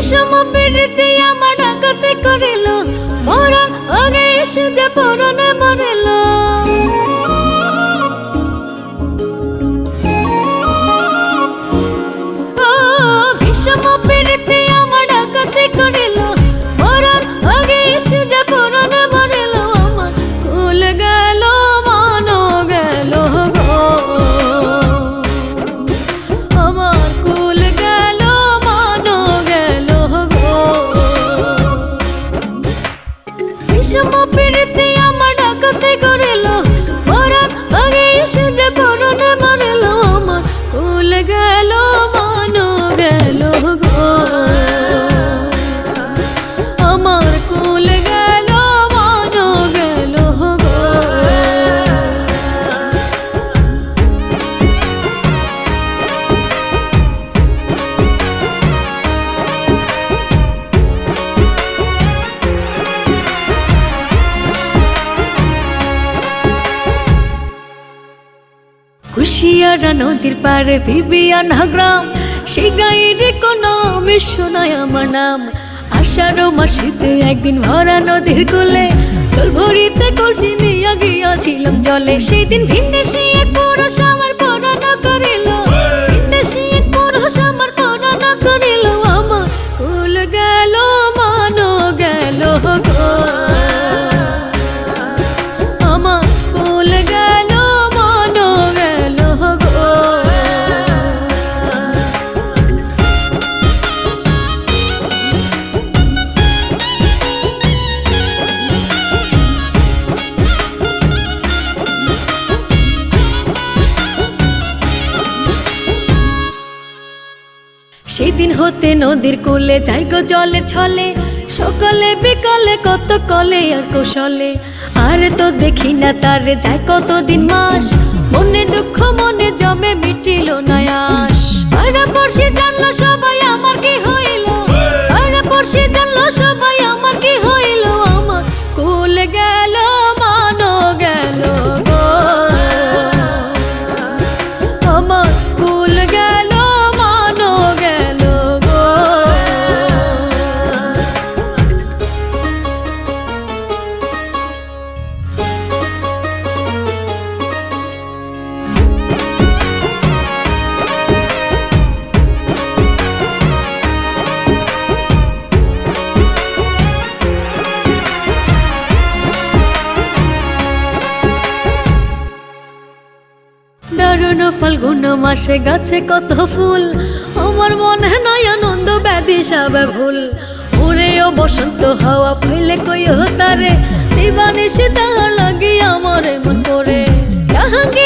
বিষম পিড়িতে আমার ডাকাতে করিল, মরার আগে এসে যে পরাণে মরিল। বিষম পিড়িতে আমার ডাকাতে করিল, মরার আগে এসে যে পরাণে মরিল। আমার কুল গেল মান গেল গো, আমার কুল গেল মান গেল গো। বিষম পিড়িতে আমার ডাকাতে করিল, মরার আগে এসে যে পরাণে মরিল। আমার কুল গেল মান গেল গো, আমার কুল গেল মান গেল গো। কুশিয়ারা নদীর পারে বিবিয়ানা গ্রাম, সেই গায়ের কোনো বিশ্ব নয় আমার নাম। আষাঢ় মাসেতে একদিন ভরা নদীর কূলে, জল ভরিতে কলসি নিয়ে গিয়াছিলাম জলে। সেই দিন ভিনদেশী এক পুরুষ আমার পরাণ করিল, ভিনদেশী এক পুরুষ আমার পরাণ করিল। আমার কুল গেল মান গেল গো, আমার কুল গেল মান গেল গো। সেই দিন হতে নদীর কূলে যাই গো জলের ছলে, সকালে বিকালে কত কলে আর কৌশলে। আর তো দেখি না তারে যাই কতদিন মাস, মনে দুঃখ মনে জমে মিটিল না আশ। পাড়া পড়শি জানলো সবাই আমার কি হইল, পাড়া পড়শি জানলো সবাই আমার কি হইল। আমার কুল গেল মান গেল গো, আমার কুল গেল মান গেল গো। দারুণ ফাল্গুন মাসে গাছে কত ফুল, আমার মনে নয় আনন্দ ব্যাধি সবে ভুল। ওরেও বসন্ত হাওয়া ফেলে কই তারে, দিবানিশি তাহার লাগি আমার মন করে। জাহাঙ্গীর